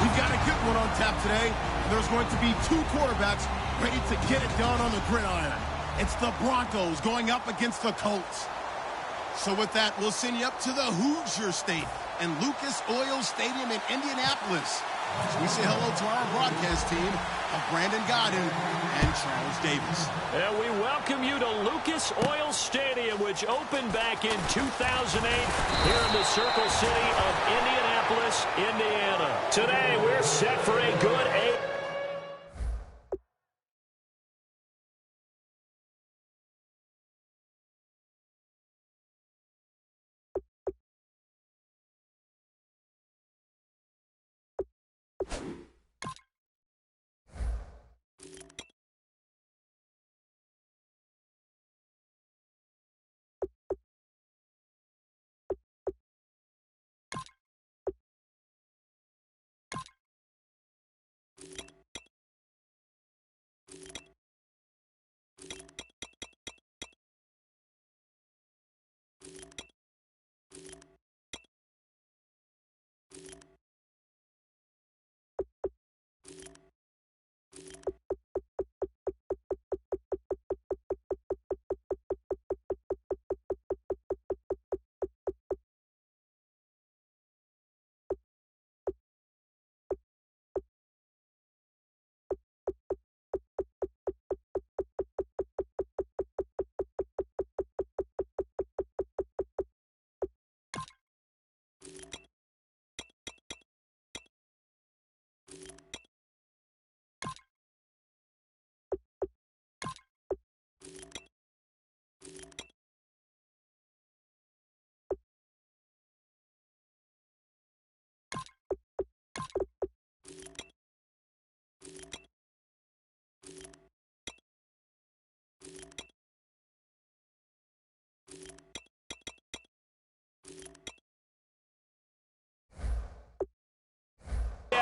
We've got a good one on tap today. There's going to be two quarterbacks ready to get it done on the gridiron. It's the Broncos going up against the Colts. So with that, we'll send you up to the Hoosier State and Lucas Oil Stadium in Indianapolis. So we say hello to our broadcast team of Brandon Godden and Charles Davis. And we welcome you to Lucas Oil Stadium, which opened back in 2008 here in the Circle City of Indianapolis, Indiana. Today, we're set for a good 8.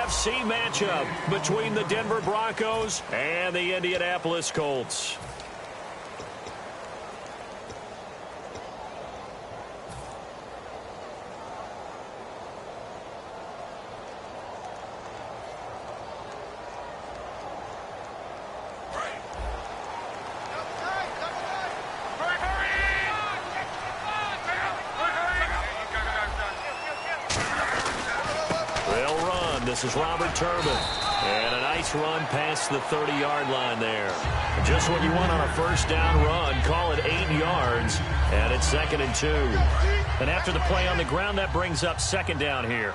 AFC matchup between the Denver Broncos and the Indianapolis Colts. This is Robert Turbin. And a nice run past the 30-yard line there. Just what you want on a first down run. Call it 8 yards. And it's 2nd and 2. And after the play on the ground, that brings up 2nd down here.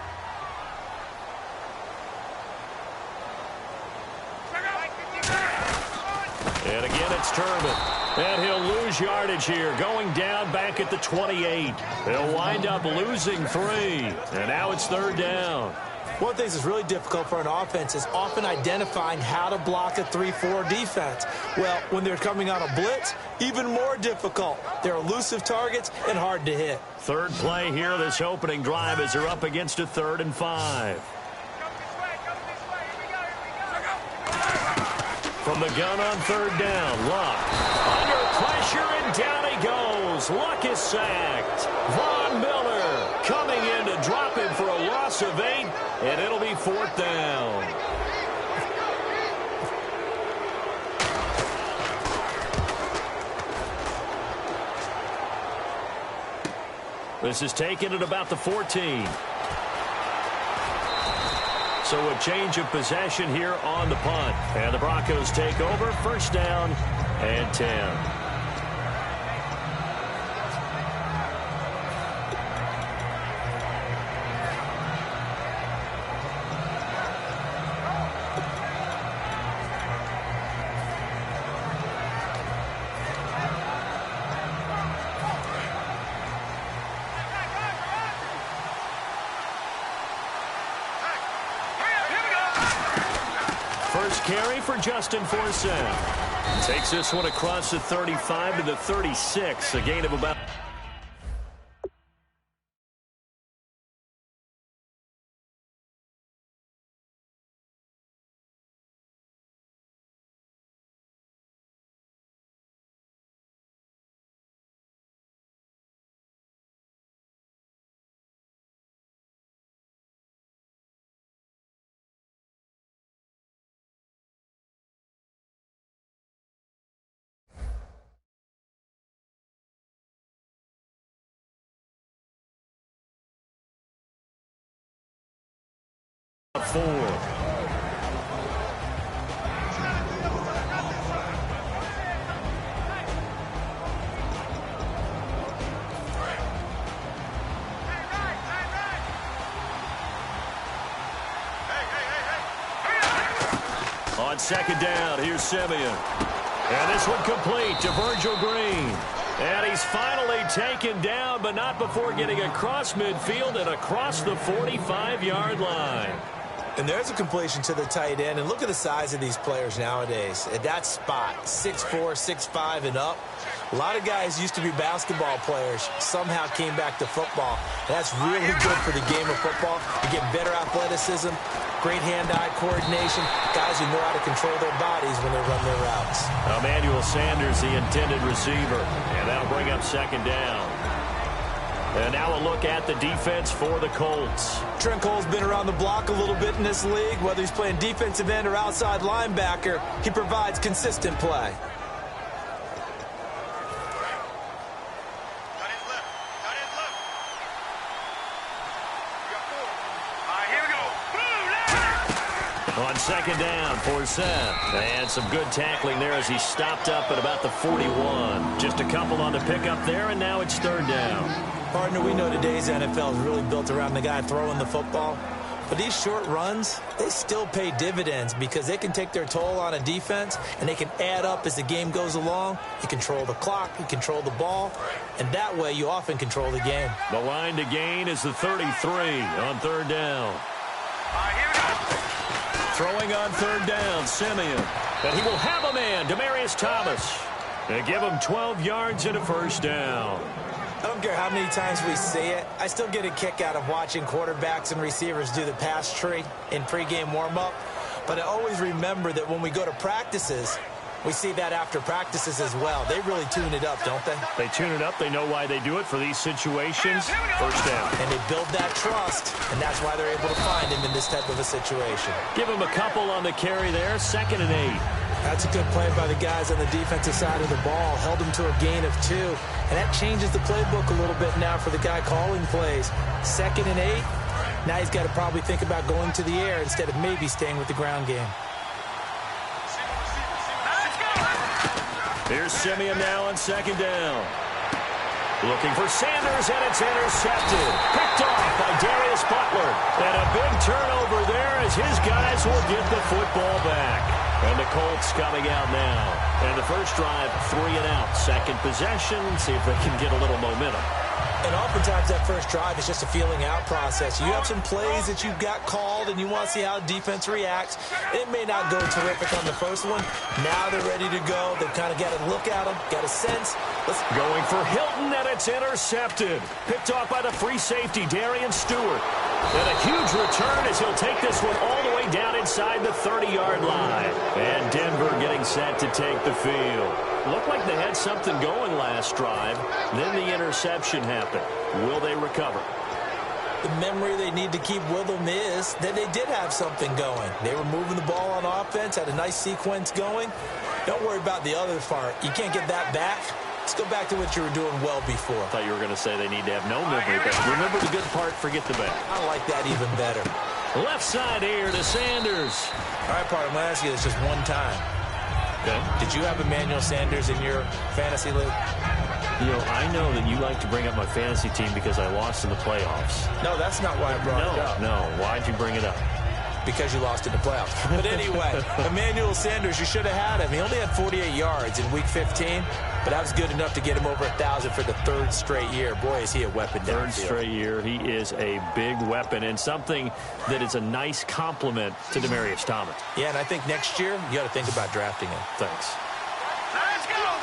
And again, it's Turbin. And he'll lose yardage here, going down back at the 28. He'll wind up losing 3. And now it's 3rd down. One of the things that's really difficult for an offense is often identifying how to block a 3-4 defense. Well, when they're coming on a blitz, even more difficult. They're elusive targets and hard to hit. Third play here, this opening drive, as they're up against a 3rd and 5. From the gun on 3rd down, Luck. Under pressure, and down he goes. Luck is sacked. Von Miller coming in to drop him for a loss of 8. And it'll be 4th down. This is taken at about the 14. So a change of possession here on the punt. And the Broncos take over, 1st down and 10. First carry for Justin Forsett. Takes this one across the 35 to the 36. A gain of about 4. On second down, here's Simeon. And this one complete to Virgil Green. And he's finally taken down, but not before getting across midfield and across the 45-yard line. And there's a completion to the tight end. And look at the size of these players nowadays. At that spot, 6'4", 6'5", and up. A lot of guys used to be basketball players, somehow came back to football. And that's really good for the game of football. You get better athleticism, great hand-eye coordination, guys who know how to control their bodies when they run their routes. Emmanuel Sanders, the intended receiver. And that'll bring up second down. And now a look at the defense for the Colts. Trent Cole's been around the block a little bit in this league. Whether he's playing defensive end or outside linebacker, he provides consistent play. On second down for Seth. And some good tackling there as he stopped up at about the 41. Just a couple on the pickup there, and now it's third down. Partner, we know today's NFL is really built around the guy throwing the football. But these short runs, they still pay dividends because they can take their toll on a defense, and they can add up as the game goes along. You control the clock, you control the ball, and that way you often control the game. The line to gain is the 33 on third down. Throwing on third down, Simeon. And he will have a man, Demaryius Thomas. And give him 12 yards and a first down. I don't care how many times we see it. I still get a kick out of watching quarterbacks and receivers do the pass tree in pregame warm-up. But I always remember that when we go to practices, we see that after practices as well. They really tune it up, don't they? They tune it up. They know why they do it for these situations. First down. And they build that trust, and that's why they're able to find him in this type of a situation. Give him a couple on the carry there. 2nd and 8. That's a good play by the guys on the defensive side of the ball. Held him to a gain of 2. And that changes the playbook a little bit now for the guy calling plays. 2nd and 8. Now he's got to probably think about going to the air instead of maybe staying with the ground game. Here's Simeon now on second down. Looking for Sanders, and it's intercepted. Picked off by Darius Butler. And a big turnover there as his guys will get the football back. And the Colts coming out now. And the first drive, 3 and out. Second possession, see if they can get a little momentum. And oftentimes that first drive is just a feeling out process. You have some plays that you've got called and you want to see how the defense reacts. It may not go terrific on the first one. Now they're ready to go. They've kind of got to look at them, got a sense. Going for Hilton, and it's intercepted. Picked off by the free safety, Darian Stewart. And a huge return as he'll take this one all the way down inside the 30-yard line. And Denver getting set to take the field. Looked like they had something going last drive. Then the interception happened. Will they recover? The memory they need to keep with them is that they did have something going. They were moving the ball on offense, had a nice sequence going. Don't worry about the other part. You can't get that back. Let's go back to what you were doing well before. I thought you were going to say they need to have no memory, but remember the good part, forget the bad. I like that even better. Left side here to Sanders. All right, partner, I'm going to ask you this just one time. Okay. Did you have Emmanuel Sanders in your fantasy league? You know, I know that you like to bring up my fantasy team because I lost in the playoffs. No, that's not why I brought it up. No, why'd you bring it up? Because you lost in the playoffs. But anyway, Emmanuel Sanders, you should have had him. He only had 48 yards in Week 15, but that was good enough to get him over 1,000 for the 3rd straight year. Boy, is he a weapon downfield. 3rd straight year. He is a big weapon and something that is a nice compliment to Demaryius Thomas. Yeah, and I think next year you got to think about drafting him. Thanks. Let's go!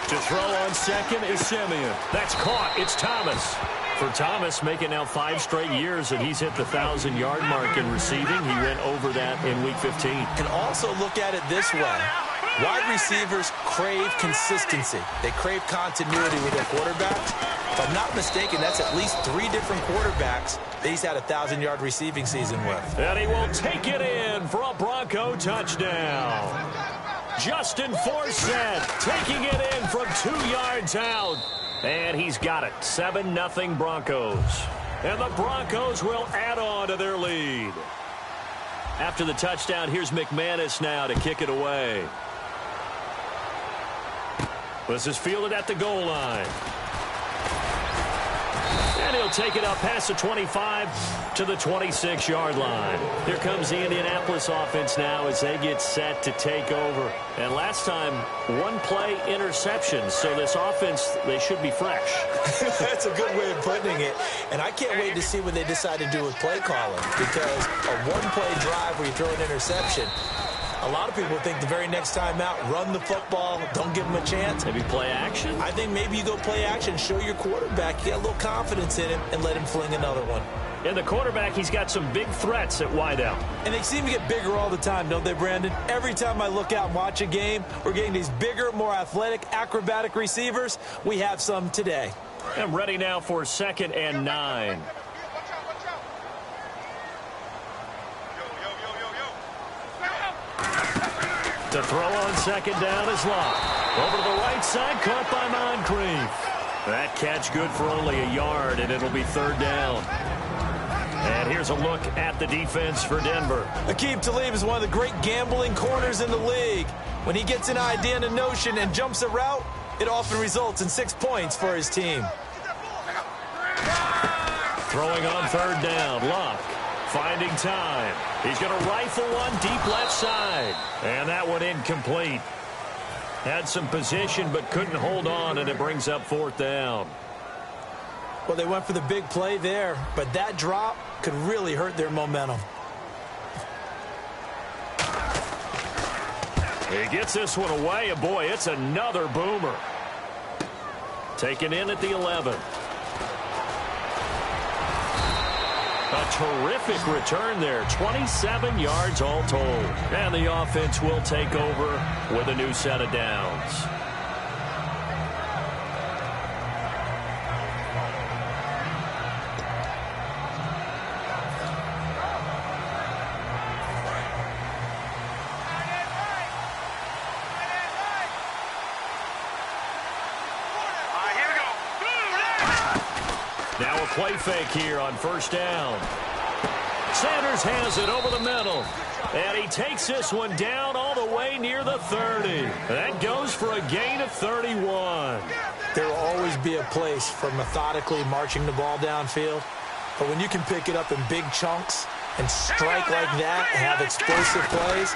3-19! To throw on second is Simeon. That's caught. It's Thomas. For Thomas, making now 5 straight years that he's hit the 1,000-yard mark in receiving. He went over that in Week 15. And also look at it this way. Wide receivers crave consistency. They crave continuity with their quarterbacks. If I'm not mistaken, that's at least 3 different quarterbacks that he's had a 1,000-yard receiving season with. And he will take it in for a Bronco touchdown. Justin Forsett taking it in from 2 yards out. And he's got it. 7-0 Broncos. And the Broncos will add on to their lead. After the touchdown, here's McManus now to kick it away. This is fielded at the goal line. And he'll take it up past the 25 to the 26-yard line. Here comes the Indianapolis offense now as they get set to take over. And last time, one-play interception. So this offense, they should be fresh. That's a good way of putting it. And I can't wait to see what they decide to do with play calling. Because a one-play drive where you throw an interception, a lot of people think the very next time out, run the football, don't give them a chance. Maybe play action? I think maybe you go play action, show your quarterback you got a little confidence in him, and let him fling another one. And the quarterback, he's got some big threats at wideout. And they seem to get bigger all the time, don't they, Brandon? Every time I look out and watch a game, we're getting these bigger, more athletic, acrobatic receivers. We have some today. And ready now for 2nd and 9. To throw on 2nd down is Locke. Over to the right side, caught by Moncrief. That catch good for only a yard, and it'll be 3rd down. And here's a look at the defense for Denver. Aqib Talib is one of the great gambling corners in the league. When he gets an idea and a notion and jumps a route, it often results in 6 points for his team. Throwing on 3rd down, Locke. Finding time. He's going to rifle one deep left side. And that one incomplete. Had some position but couldn't hold on, and it brings up 4th down. Well, they went for the big play there, but that drop could really hurt their momentum. He gets this one away, and boy, it's another boomer. Taken in at the 11. A terrific return there, 27 yards all told. And the offense will take over with a new set of downs. Now a play fake here on 1st down. Sanders has it over the middle. And he takes this one down all the way near the 30. That goes for a gain of 31. There will always be a place for methodically marching the ball downfield. But when you can pick it up in big chunks and strike like that and have explosive plays,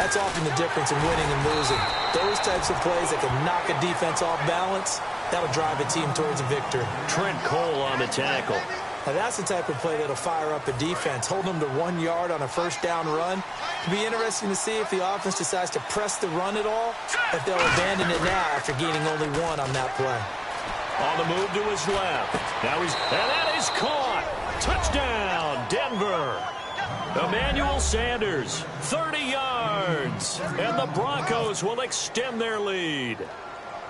that's often the difference in winning and losing. Those types of plays that can knock a defense off balance, that'll drive a team towards a victory. Trent Cole on the tackle. Now that's the type of play that'll fire up a defense. Hold them to 1 yard on a 1st down run. It'll be interesting to see if the offense decides to press the run at all, if they'll abandon it now after gaining only 1 on that play. On the move to his left. Now and that is caught. Touchdown, Denver. Emmanuel Sanders, 30 yards. And the Broncos will extend their lead.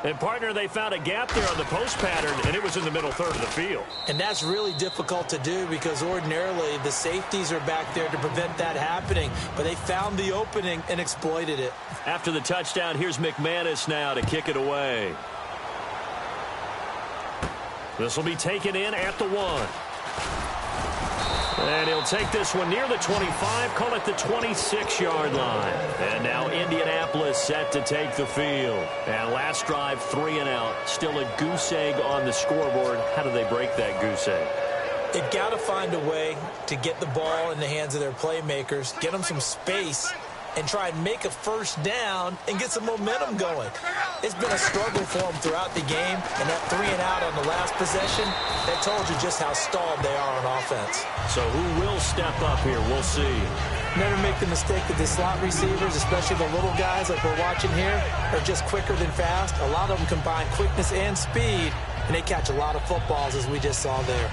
And, partner, they found a gap there on the post pattern, and it was in the middle 3rd of the field. And that's really difficult to do because ordinarily the safeties are back there to prevent that happening. But they found the opening and exploited it. After the touchdown, here's McManus now to kick it away. This will be taken in at the 1. And he'll take this one near the 25, call it the 26-yard line. And now Indianapolis set to take the field. And last drive, 3 and out. Still a goose egg on the scoreboard. How do they break that goose egg? They've got to find a way to get the ball in the hands of their playmakers, get them some space, and try and make a 1st down and get some momentum going. It's been a struggle for them throughout the game, and that 3 and out on the last possession, that told you just how stalled they are on offense. So who will step up here? We'll see. Never make the mistake that the slot receivers, especially the little guys like we're watching here, are just quicker than fast. A lot of them combine quickness and speed, and they catch a lot of footballs, as we just saw there.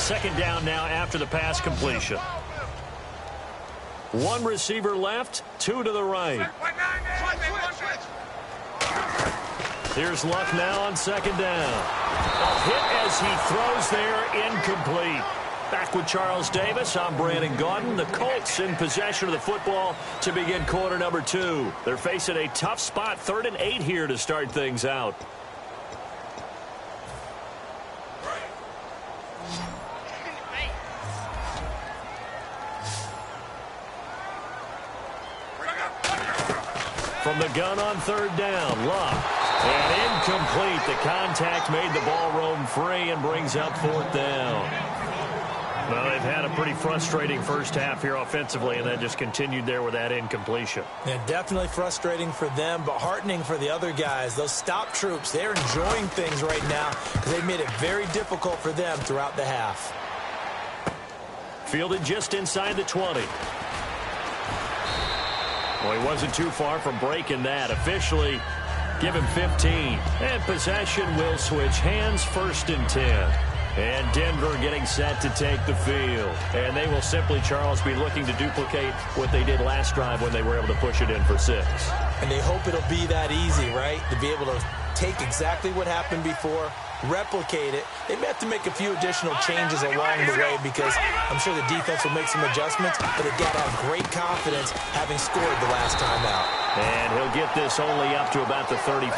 2nd down now after the pass completion. 1 receiver left, 2 to the right. Here's Luck now on 2nd down. A hit as he throws there, incomplete. Back with Charles Davis, I'm Brandon Gaudin. The Colts in possession of the football to begin quarter number 2. They're facing a tough spot, 3rd and 8 here to start things out. From the gun on third down, Luck. And incomplete. The contact made the ball roam free and brings up fourth down. Well, they've had a pretty frustrating first half here offensively, and then just continued there with that incompletion. Yeah, definitely frustrating for them, but heartening for the other guys. Those stop troops, they're enjoying things right now because they've made it very difficult for them throughout the half. Fielded just inside the 20. Well, he wasn't too far from breaking that. Officially, give him 15. And possession will switch hands, 1st and 10. And Denver getting set to take the field. And they will simply, Charles, be looking to duplicate what they did last drive when they were able to push it in for 6. And they hope it'll be that easy, right? To be able to take exactly what happened before, replicate it. They may have to make a few additional changes along the way because I'm sure the defense will make some adjustments, but they've got to have great confidence having scored the last time out. And he'll get this only up to about the 35.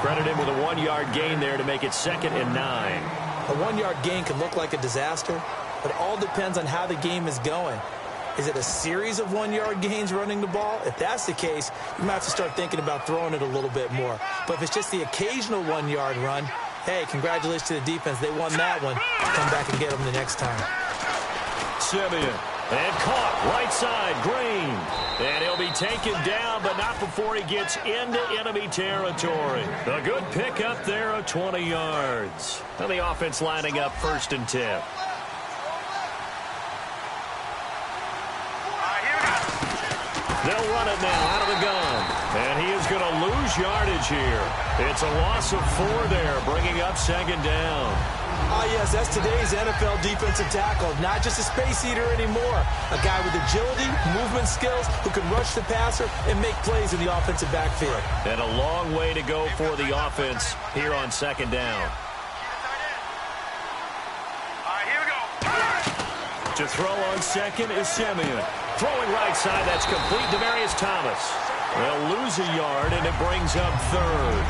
Credit him with a 1-yard gain there to make it 2nd and 9. A 1-yard gain can look like a disaster, but it all depends on how the game is going. Is it a series of 1-yard gains running the ball? If that's the case, you might have to start thinking about throwing it a little bit more. But if it's just the occasional 1-yard run, hey, congratulations to the defense. They won that one. Come back and get them the next time. Simeon. And caught right side, Green. And he'll be taken down, but not before he gets into enemy territory. A good pickup there of 20 yards. And the offense lining up 1st and 10. They'll run it now out of the gun. And he is going to lose yardage here. It's a loss of 4 there, bringing up 2nd down. Oh, yes, that's today's NFL defensive tackle. Not just a space eater anymore. A guy with agility, movement skills, who can rush the passer and make plays in the offensive backfield. And a long way to go for the offense here on 2nd down. To throw on 2nd is Simeon. Throwing right side, that's complete. Demaryius Thomas. They'll lose a yard, and it brings up 3rd.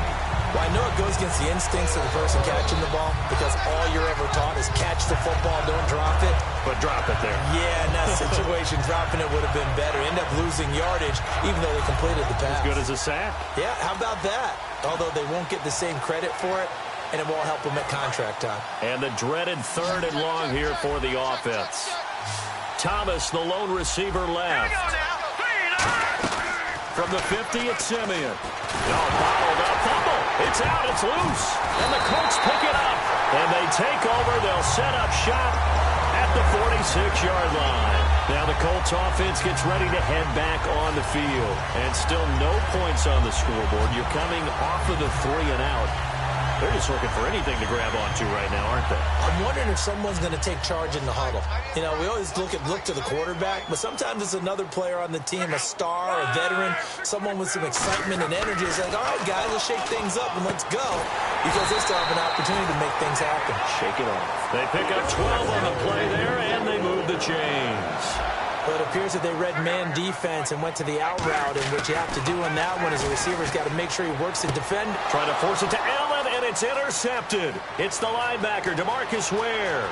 Well, I know it goes against the instincts of the person catching the ball because all you're ever taught is catch the football, don't drop it. But drop it there. Yeah, in that situation, dropping it would have been better. End up losing yardage, even though they completed the pass. As good as a sack. Yeah, how about that? Although they won't get the same credit for it, and it won't help them at contract time. And the dreaded 3rd and long here for the offense. Thomas, the lone receiver, left. From the 50, it's Simeon. Bottled up, fumble. It's out, it's loose. And the Colts pick it up. And they take over. They'll set up shop at the 46-yard line. Now the Colts offense gets ready to head back on the field. And still no points on the scoreboard. You're coming off of the 3 and out. They're just looking for anything to grab onto right now, aren't they? I'm wondering if someone's going to take charge in the huddle. You know, we always look to the quarterback, but sometimes it's another player on the team, a star, a veteran, someone with some excitement and energy. It's like, all right, guys, let's shake things up and let's go, because they still have an opportunity to make things happen. Shake it off. They pick up 12 on the play there, and they move the chains. Well, it appears that they read man defense and went to the out route, and what you have to do on that one is the receiver's got to make sure he works the defend. Trying to force it to Allen, and it's intercepted. It's the linebacker, DeMarcus Ware.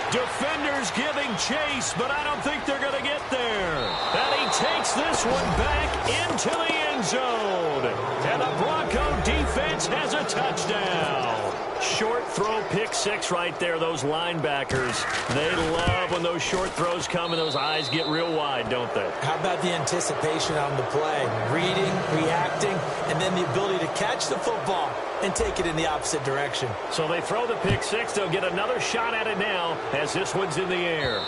Defenders giving chase, but I don't think they're going to get there. And he takes this one back into the end zone. And the Bronco defense has a touchdown. Short throw, pick 6 right there. Those linebackers, they love when those short throws come and those eyes get real wide, don't they? How about the anticipation on the play? Reading, reacting, and then the ability to catch the football and take it in the opposite direction. So they throw the pick 6. They'll get another shot at it now as this one's in the air.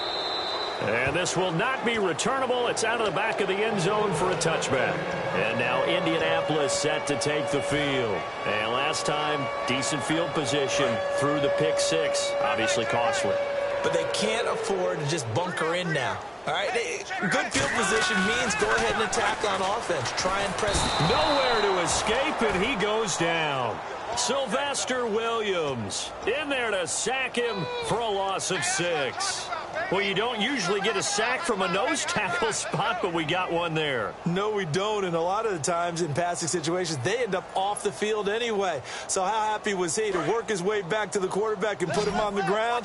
And this will not be returnable. It's out of the back of the end zone for a touchback. And now Indianapolis set to take the field. And last time, decent field position through the pick 6. Obviously costly. But they can't afford to just bunker in now. All right, good field position means go ahead and attack on offense. Try and press. Nowhere to escape, and he goes down. Sylvester Williams in there to sack him for a loss of 6. Well, you don't usually get a sack from a nose tackle spot, but we got one there. No, we don't, and a lot of the times in passing situations, they end up off the field anyway. So how happy was he to work his way back to the quarterback and put him on the ground?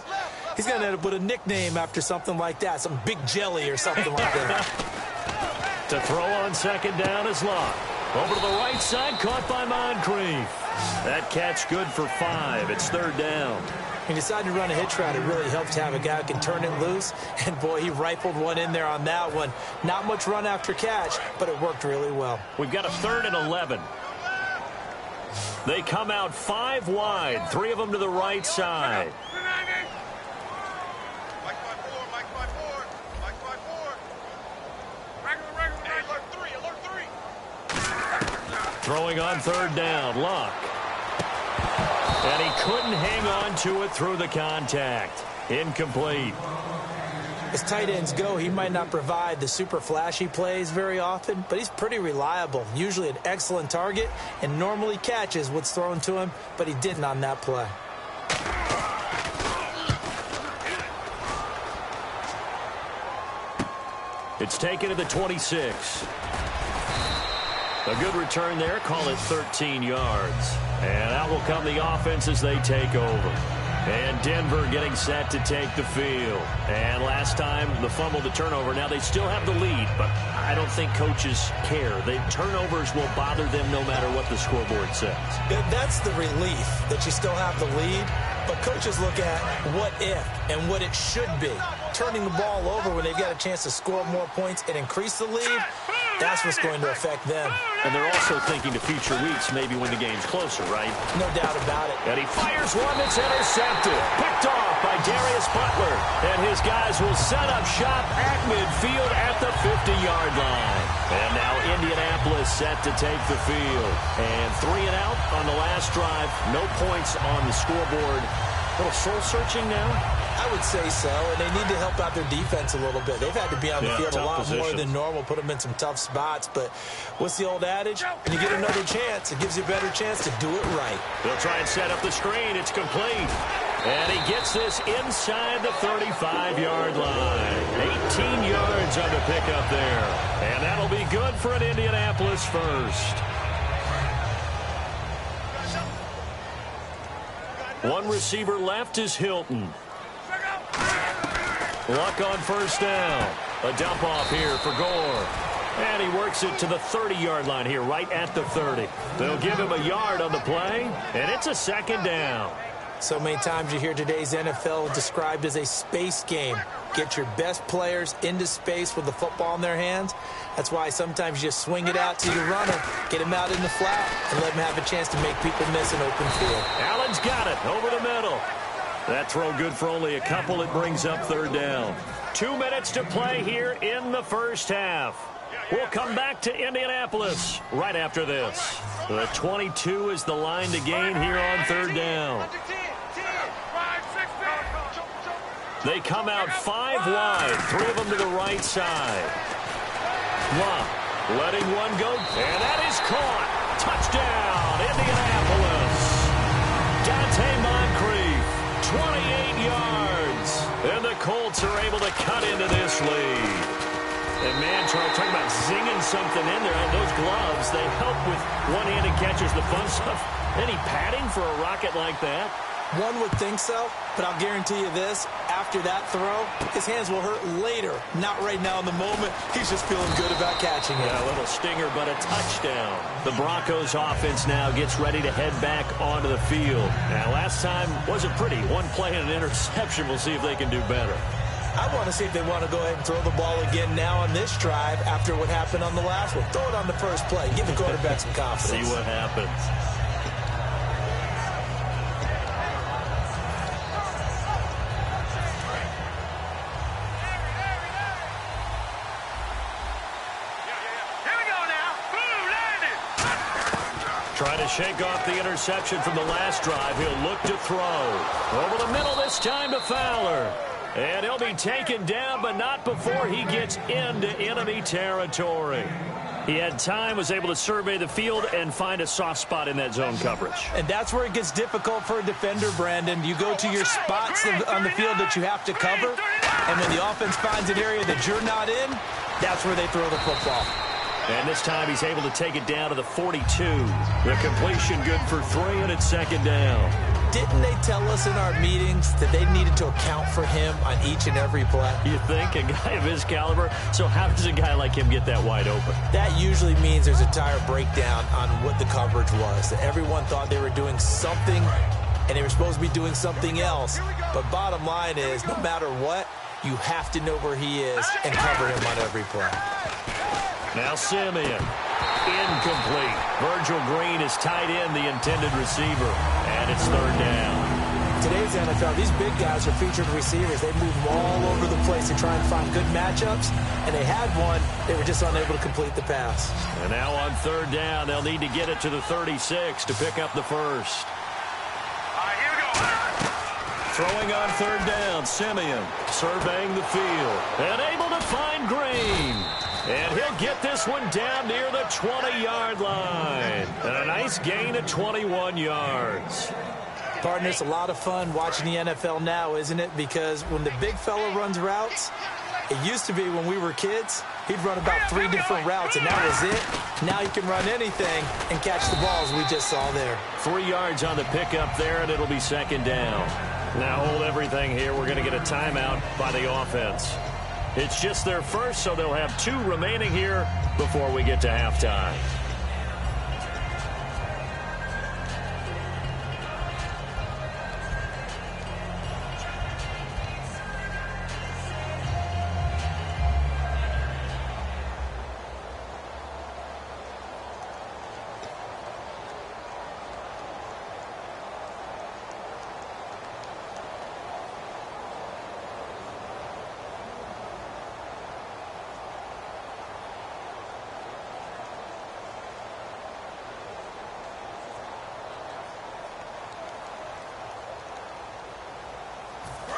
He's going to end up with a nickname after something like that, some Big Jelly or something like that. To throw on second down is Locke. Over to the right side, caught by Moncrief. That catch good for 5. It's third down. He decided to run a hitch route. It really helps to have a guy who can turn it loose. And, boy, he rifled one in there on that one. Not much run after catch, but it worked really well. We've got a 3rd and 11. They come out 5 wide, 3 of them to the right side. Throwing on 3rd down, Locke. And he couldn't hang on to it through the contact. Incomplete. As tight ends go, he might not provide the super flashy plays very often, but he's pretty reliable. Usually an excellent target and normally catches what's thrown to him, but he didn't on that play. It's taken to the 26. A good return there. Call it 13 yards. And out will come the offense as they take over. And Denver getting set to take the field. And last time, the fumble, the turnover. Now they still have the lead, but I don't think coaches care. The turnovers will bother them no matter what the scoreboard says. That's the relief that you still have the lead. But coaches look at what if and what it should be. Turning the ball over when they've got a chance to score more points and increase the lead, that's what's going to affect them. And they're also thinking to future weeks, maybe when the game's closer, right? No doubt about it. And he fires one that's intercepted. Picked off by Darius Butler. And his guys will set up shop at midfield at the 50-yard line. And now Indianapolis set to take the field. And 3 and out on the last drive. No points on the scoreboard. A little soul-searching now? I would say so, and they need to help out their defense a little bit. They've had to be on the field a lot more than normal, put them in some tough spots. But what's the old adage? When you get another chance, it gives you a better chance to do it right. They'll try and set up the screen. It's complete. And he gets this inside the 35-yard line. 18 yards on the pickup there. And that'll be good for an Indianapolis first. One receiver left is Hilton. Luck on first down. A dump off here for Gore. And he works it to the 30-yard line here, right at the 30. They'll give him a yard on the play, and it's a second down. So many times you hear today's NFL described as a space game. Get your best players into space with the football in their hands. That's why sometimes you just swing it out to your runner, get him out in the flat, and let him have a chance to make people miss an open field. Allen's got it over the middle. That throw good for only a couple. It brings up 3rd down. 2 minutes to play here in the first half. We'll come back to Indianapolis right after this. The 22 is the line to gain here on 3rd down. They come out 5 wide, 3 of them to the right side. Locke letting one go, and that is caught. Touchdown, Indianapolis. Dante Moncrief, 28 yards. And the Colts are able to cut into this lead. And, man, Charles, talking about zinging something in there. And those gloves, they help with one-handed catches, the fun stuff. Any padding for a rocket like that? One would think so, but I'll guarantee you this. After that throw, his hands will hurt later, not right now in the moment. He's just feeling good about catching it. Yeah, a little stinger, but a touchdown. The Broncos offense now gets ready to head back onto the field. Now, last time wasn't pretty. One play and an interception. We'll see if they can do better. I want to see if they want to go ahead and throw the ball again now on this drive after what happened on the last one. Throw it on the first play. Give the quarterback some confidence. See what happens. Trying to shake off the interception from the last drive. He'll look to throw. Over the middle this time to Fowler. And he'll be taken down, but not before he gets into enemy territory. He had time, was able to survey the field and find a soft spot in that zone coverage. And that's where it gets difficult for a defender, Brandon. You go to your spots on the field that you have to cover, And when the offense finds an area that you're not in, that's where they throw the football. And this time he's able to take it down to the 42. The completion good for 3, and it's second down. Didn't they tell us in our meetings that they needed to account for him on each and every play? You think? A guy of his caliber? So how does a guy like him get that wide open? That usually means there's a tire breakdown on what the coverage was. That everyone thought they were doing something, and they were supposed to be doing something else. But bottom line is, no matter what, you have to know where he is and cover him on every play. Now Simeon. Incomplete. Virgil Green is tied in, the intended receiver. And it's third down. Today's NFL, these big guys are featured receivers. They move them all over the place to try and find good matchups. And they had one. They were just unable to complete the pass. And now on third down, they'll need to get it to the 36 to pick up the first. Here we go. Throwing on third down, Simeon surveying the field. And able to find Green. And he'll get this one down near the 20-yard line. And a nice gain of 21 yards. Partner, it's a lot of fun watching the NFL now, isn't it? Because when the big fella runs routes, it used to be when we were kids, he'd run about 3 different routes, and that was it. Now he can run anything and catch the balls we just saw there. 3 yards on the pickup there, and it'll be second down. Now hold everything here. We're going to get a timeout by the offense. It's just their first, so they'll have 2 remaining here before we get to halftime.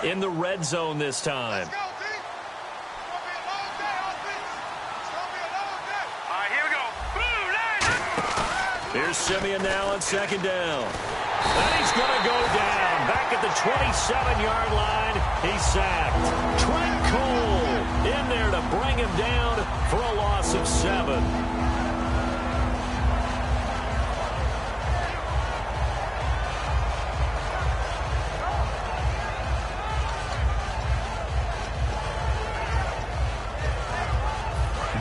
In the red zone this time. Here's Simeon now on second down. And he's going to go down. Back at the 27-yard line. He's sacked. Trent Cole in there to bring him down for a loss of 7.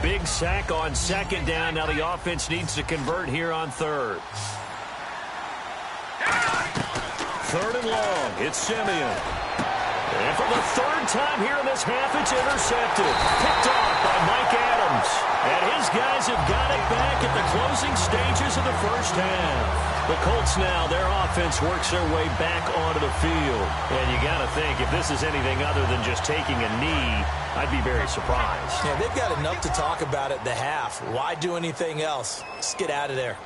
Big sack on second down. Now the offense needs to convert here on third. Third and long. It's Simeon. And for the third time here in this half, it's intercepted. Picked off by Mike Adams. And his guys have got it back at the closing stages of the first half. The Colts now, their offense works their way back onto the field. And you got to think, if this is anything other than just taking a knee, I'd be very surprised. Yeah, they've got enough to talk about at the half. Why do anything else? Just get out of there.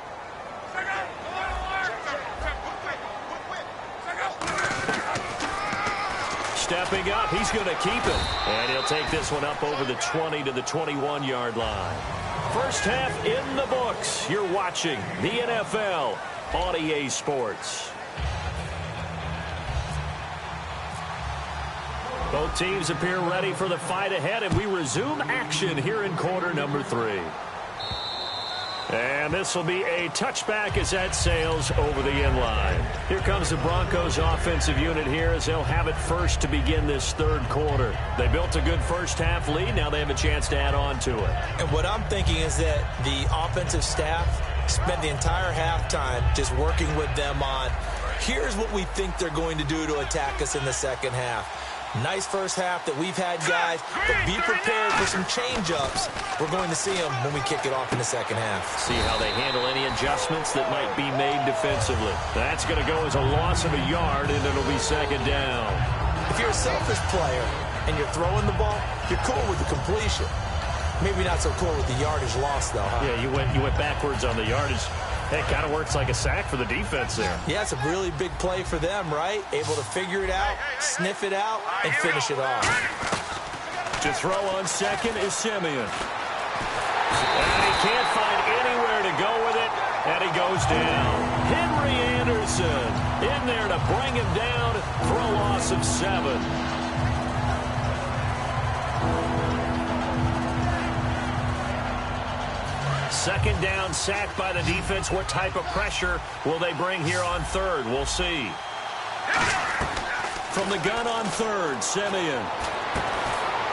Stepping up, he's going to keep it. And he'll take this one up over the 20 to the 21-yard line. First half in the books. You're watching the NFL on EA Sports. Both teams appear ready for the fight ahead, and we resume action here in quarter number 3. And this will be a touchback as that sails over the end line. Here comes the Broncos offensive unit here as they'll have it first to begin this third quarter. They built a good first half lead. Now they have a chance to add on to it. And what I'm thinking is that the offensive staff spent the entire halftime just working with them on, here's what we think they're going to do to attack us in the second half. Nice first half that we've had, guys, but be prepared for some change-ups. We're going to see them when we kick it off in the second half. See how they handle any adjustments that might be made defensively. That's going to go as a loss of a yard, and it'll be second down. If you're a selfish player and you're throwing the ball, you're cool with the completion. Maybe not so cool with the yardage loss, though, huh? Yeah, you went backwards on the yardage. It kind of works like a sack for the defense there. Yeah, it's a really big play for them, right? Able to figure it out, sniff it out, and finish it off. To throw on second is Simeon. And he can't find anywhere to go with it, and he goes down. Henry Anderson in there to bring him down for a loss of 7. Second down, sacked by the defense. What type of pressure will they bring here on third? We'll see. From the gun on third, Simeon.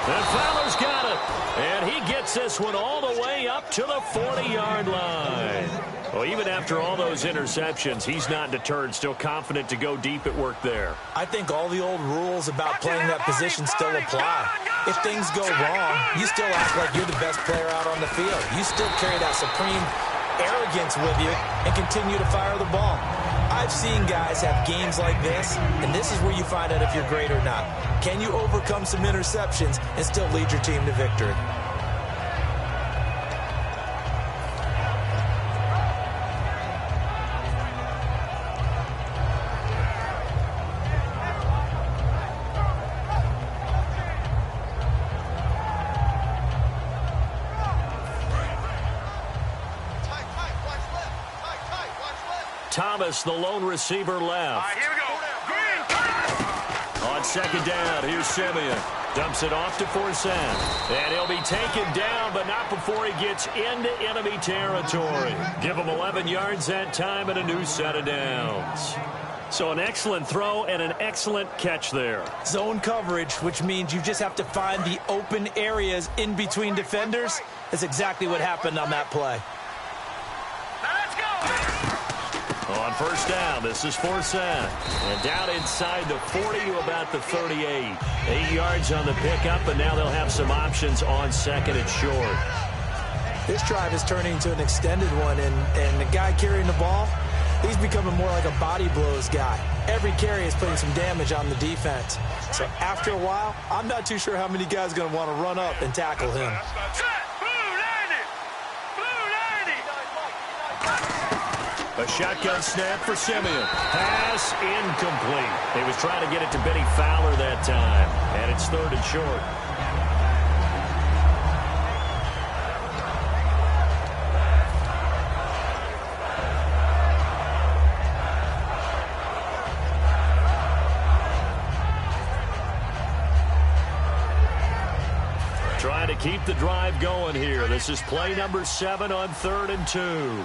And Fowler's got it. And he gets this one all the way up to the 40-yard line. Well, even after all those interceptions, he's not deterred, still confident to go deep at work there. I think all the old rules about playing that position still apply. If things go wrong, you still act like you're the best player out on the field. You still carry that supreme arrogance with you and continue to fire the ball. I've seen guys have games like this, and this is where you find out if you're great or not. Can you overcome some interceptions and still lead your team to victory? Thomas, the lone receiver, left. Here we go. Green. On second down, here's Simeon. Dumps it off to Forsett. And he'll be taken down, but not before he gets into enemy territory. Give him 11 yards that time and a new set of downs. So an excellent throw and an excellent catch there. Zone coverage, which means you just have to find the open areas in between defenders. That's exactly what happened on that play. On first down, this is Forsett. And down inside the 40 to about the 38. 8 yards on the pickup, and now they'll have some options on second and short. This drive is turning into an extended one, and the guy carrying the ball, he's becoming more like a body blows guy. Every carry is putting some damage on the defense. So after a while, I'm not too sure how many guys are going to want to run up and tackle him. A shotgun snap for Simeon. Pass incomplete. He was trying to get it to Benny Fowler that time. And it's third and short. Trying to keep the drive going here. This is play number 7 on 3rd and 2.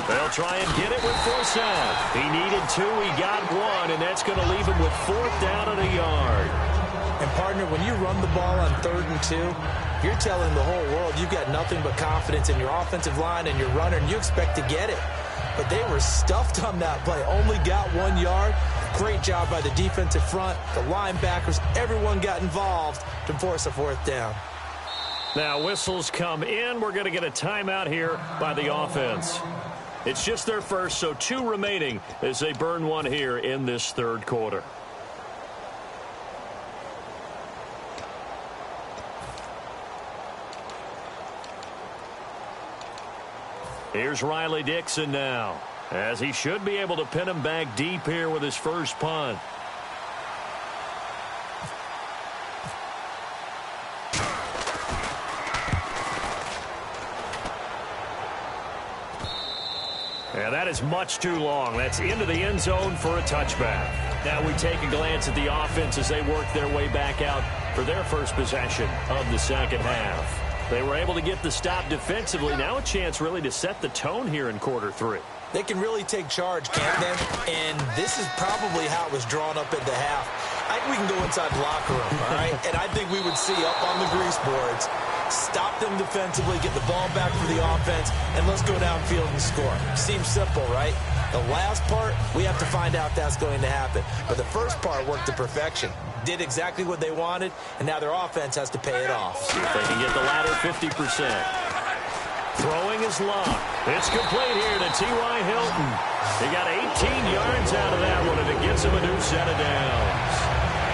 They'll try and get it with Forsett. He needed 2, he got 1, and that's going to leave him with 4th down and a yard. And, partner, when you run the ball on 3rd and 2, you're telling the whole world you've got nothing but confidence in your offensive line and your runner, and you expect to get it. But they were stuffed on that play, only got 1 yard. Great job by the defensive front, the linebackers, everyone got involved to force a 4th down. Now whistles come in. We're going to get a timeout here by the offense. It's just their first, so 2 remaining as they burn 1 here in this 3rd quarter. Here's Riley Dixon now, as he should be able to pin him back deep here with his first punt. And that is much too long. That's into the end zone for a touchback. Now we take a glance at the offense as they work their way back out for their first possession of the second half. They were able to get the stop defensively. Now a chance really to set the tone here in quarter 3. They can really take charge, can't they? And this is probably how it was drawn up at the half. I think we can go inside the locker room, all right? And I think we would see up on the grease boards, stop them defensively, get the ball back for the offense, and let's go downfield and score. Seems simple, right? The last part, we have to find out that's going to happen. But the first part worked to perfection. Did exactly what they wanted, and now their offense has to pay it off. See if they can get the latter 50%. Throwing is Locke. It's complete here to T.Y. Hilton. He got 18 yards out of that one, and it gets him a new set of downs.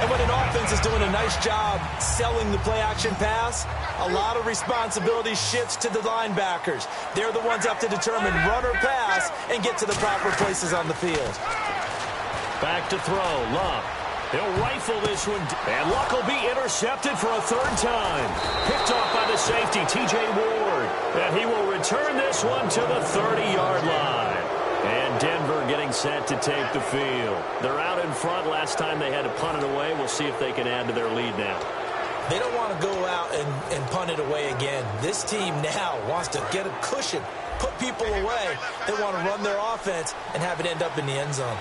And when an offense is doing a nice job selling the play-action pass, a lot of responsibility shifts to the linebackers. They're the ones that have to determine run or pass and get to the proper places on the field. Back to throw. Luck. He'll rifle this one. And Luck will be intercepted for a 3rd time. Picked off by the safety, T.J. Ward. And he will return this one to the 30-yard line. And Denver getting set to take the field. They're out in front. Last time they had to punt it away. We'll see if they can add to their lead now. They don't want to go out and punt it away again. This team now wants to get a cushion, put people away. They want to run their offense and have it end up in the end zone.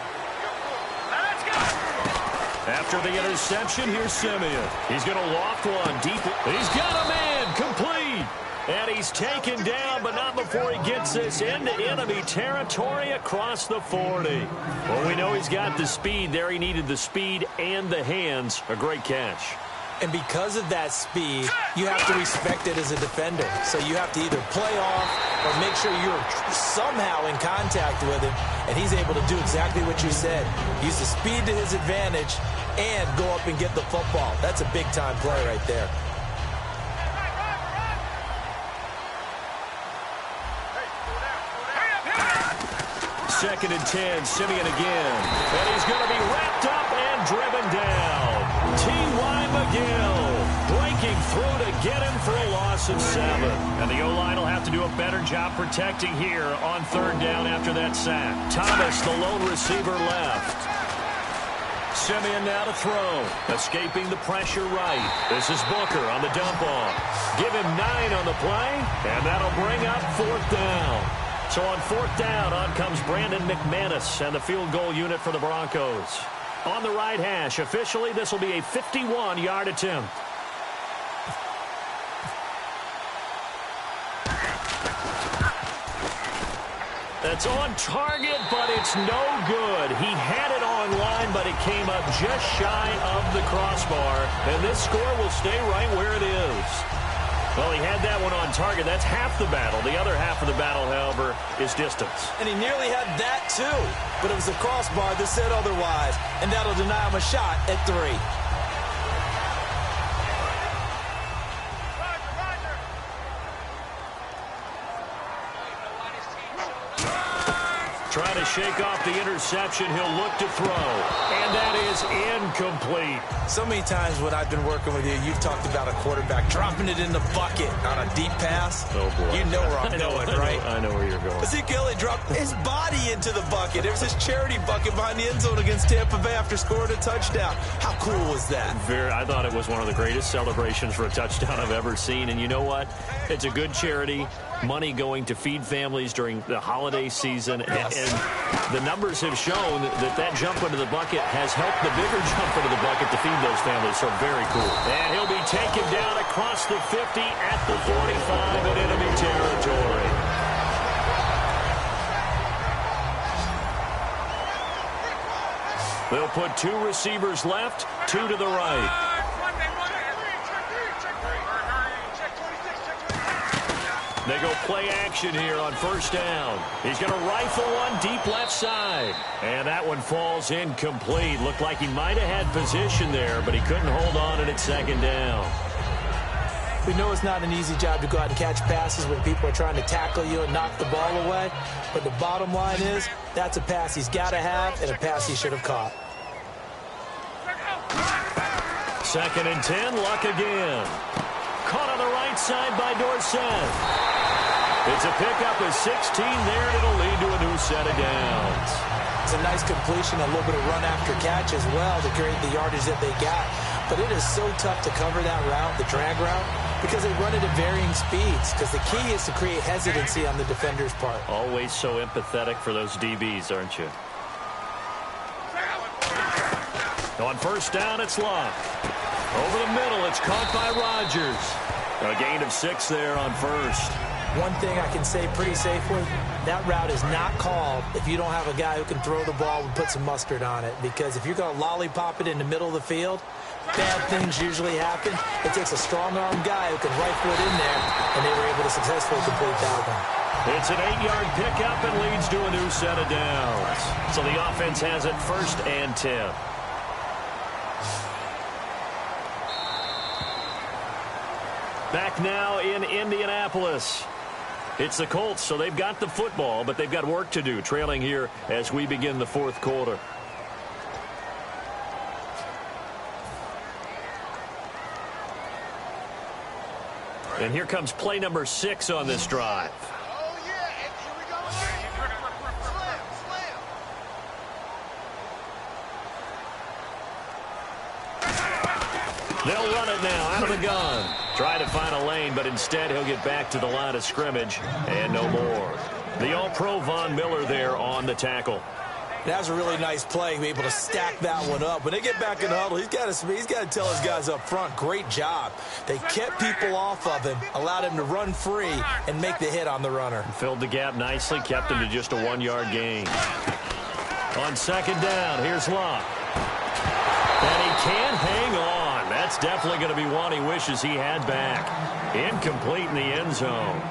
After the interception, here's Simeon. He's going to loft one deep. He's got a man complete. And he's taken down, but not before he gets this into enemy territory across the 40. Well, we know he's got the speed there. He needed the speed and the hands. A great catch. And because of that speed, you have to respect it as a defender. So you have to either play off or make sure you're somehow in contact with him. And he's able to do exactly what you said. Use the speed to his advantage and go up and get the football. That's a big-time play right there. Second and 10, Simeon again. And he's going to be wrapped up and driven down. T.Y. McGill breaking through to get him for a loss of 7. And the O-line will have to do a better job protecting here on third down after that sack. Thomas, the lone receiver, left. Simeon now to throw. Escaping the pressure right. This is Booker on the dump off. Give him 9 on the play, and that'll bring up fourth down. So on fourth down, on comes Brandon McManus and the field goal unit for the Broncos. On the right hash, officially, this will be a 51-yard attempt. That's on target, but it's no good. He had it online, but it came up just shy of the crossbar. And this score will stay right where it is. Well, he had that one on target. That's half the battle. The other half of the battle, however, is distance. And he nearly had that, too. But it was the crossbar that said otherwise. And that'll deny him a shot at 3. Trying to shake off the interception. He'll look to throw. And that is incomplete. So many times when I've been working with you, you've talked about a quarterback dropping it in the bucket on a deep pass. Oh, boy. You know where I'm going, right? I know where you're going. Ezekiel dropped his body into the bucket. There was his charity bucket behind the end zone against Tampa Bay after scoring a touchdown. How cool was that? I thought it was one of the greatest celebrations for a touchdown I've ever seen. And you know what? It's a good charity. Money going to feed families during the holiday season. Yes. And the numbers have shown that jump into the bucket has helped the bigger jump into the bucket to feed those families. So very cool. And he'll be taken down across the 50 at the 45 in enemy territory. They'll put 2 receivers left, 2 to the right. They go play action here on first down. He's going to rifle one deep left side. And that one falls incomplete. Looked like he might have had position there, but he couldn't hold on at second down. We know it's not an easy job to go out and catch passes when people are trying to tackle you and knock the ball away. But the bottom line is that's a pass he's got to have and a pass he should have caught. Second and 10, Luck again. Caught on the right side by Dorsett. It's a pickup of 16 there, and it'll lead to a new set of downs. It's a nice completion, a little bit of run after catch as well to create the yardage that they got. But it is so tough to cover that route, the drag route, because they run it at varying speeds. Because the key is to create hesitancy on the defender's part. Always so empathetic for those DBs, aren't you? On first down, it's Luck. Over the middle, it's caught by Rodgers. A gain of 6 there on first. One thing I can say pretty safely, that route is not called if you don't have a guy who can throw the ball and put some mustard on it. Because if you're going to lollipop it in the middle of the field, bad things usually happen. It takes a strong-arm guy who can rifle it in there, and they were able to successfully complete that one. It's an 8-yard pickup and leads to a new set of downs. So the offense has it first and 10. Back now in Indianapolis. It's the Colts, so they've got the football, but they've got work to do, trailing here as we begin the fourth quarter. And here comes play number 6 on this drive. Oh, yeah. Here we go again. They'll run it now out of the gun. Try to find a lane, but instead he'll get back to the line of scrimmage and no more. The All-Pro Von Miller there on the tackle. That was a really nice play, be able to stack that one up. When they get back in the huddle, he's got to tell his guys up front, great job. They kept people off of him, allowed him to run free and make the hit on the runner. Filled the gap nicely, kept him to just a 1-yard gain. On second down, here's Locke. And he can't hang on. That's definitely going to be one he wishes he had back. Incomplete in the end zone.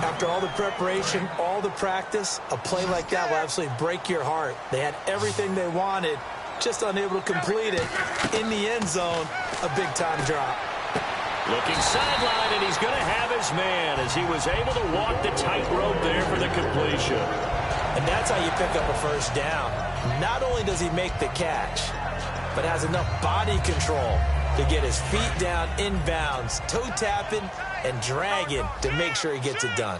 After all the preparation, all the practice, a play like that will absolutely break your heart. They had everything they wanted, just unable to complete it. In the end zone, a big-time drop. Looking sideline, and he's going to have his man as he was able to walk the tightrope there for the completion. And that's how you pick up a first down. Not only does he make the catch, but has enough body control to get his feet down inbounds, toe tapping and dragging to make sure he gets it done.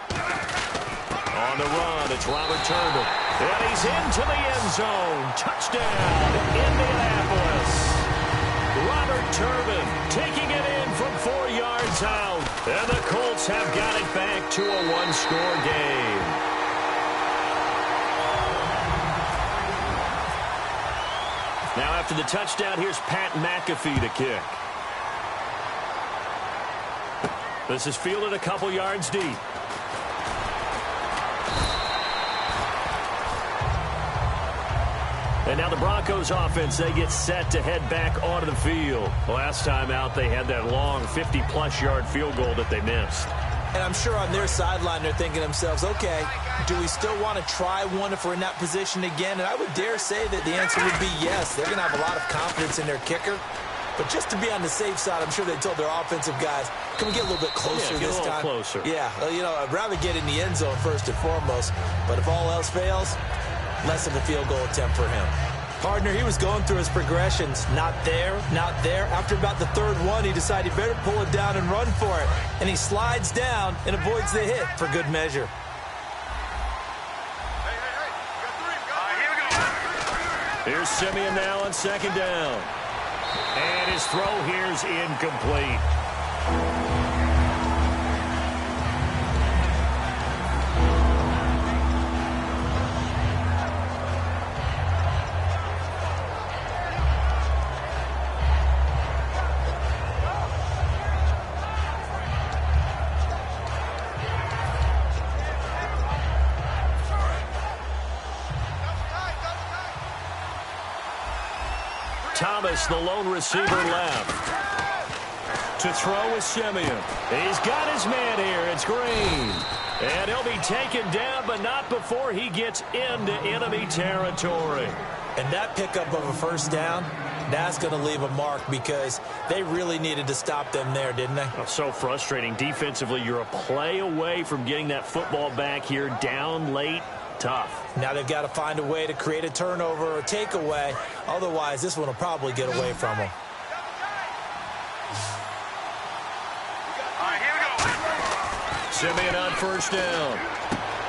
On the run, it's Robert Turbin. And he's into the end zone. Touchdown, Indianapolis. Robert Turbin taking it in from 4 yards out. And the Colts have got it back to a one-score game. Now after the touchdown, here's Pat McAfee to kick. This is fielded a couple yards deep. And now the Broncos offense, they get set to head back onto the field. Last time out, they had that long 50-plus yard field goal that they missed. And I'm sure on their sideline, they're thinking to themselves, okay, do we still want to try one if we're in that position again? And I would dare say that the answer would be yes. They're going to have a lot of confidence in their kicker. But just to be on the safe side, I'm sure they told their offensive guys, can we get a little bit closer this time? Closer. Yeah, you know, I'd rather get in the end zone first and foremost. But if all else fails, less of a field goal attempt for him. Partner, he was going through his progressions. Not there, not there. After about the third one, he decided he better pull it down and run for it. And he slides down and avoids the hit for good measure. Here's Simeon now on second down. And his throw here's incomplete. Thomas, the lone receiver, left. To throw is Simeon. He's got his man here. It's Green. And he'll be taken down, but not before he gets into enemy territory. And that pickup of a first down, that's going to leave a mark because they really needed to stop them there, didn't they? Oh, so frustrating. Defensively, you're a play away from getting that football back here down late. Tough. Now they've got to find a way to create a turnover or takeaway. Otherwise, this one will probably get away from them. All right, here we go. Simeon on first down.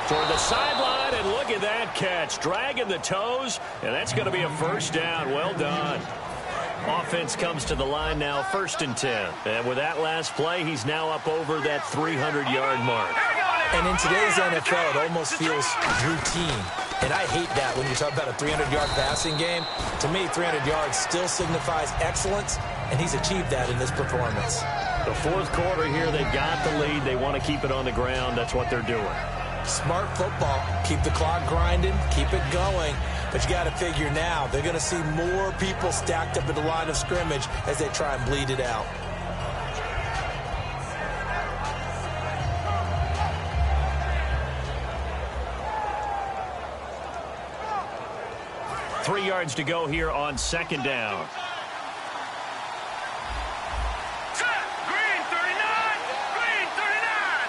Toward the sideline, and look at that catch. Dragging the toes, and that's going to be a first down. Well done. Offense comes to the line now, 1st and 10. And with that last play, he's now up over that 300-yard mark. And in today's NFL, it almost feels routine. And I hate that when you talk about a 300-yard passing game. To me, 300 yards still signifies excellence, and he's achieved that in this performance. The fourth quarter here, they've got the lead. They want to keep it on the ground. That's what they're doing. Smart football. Keep the clock grinding. Keep it going. But you got to figure now, they're going to see more people stacked up at the line of scrimmage as they try and bleed it out. Three yards to go here on second down. Green 39! Green 39!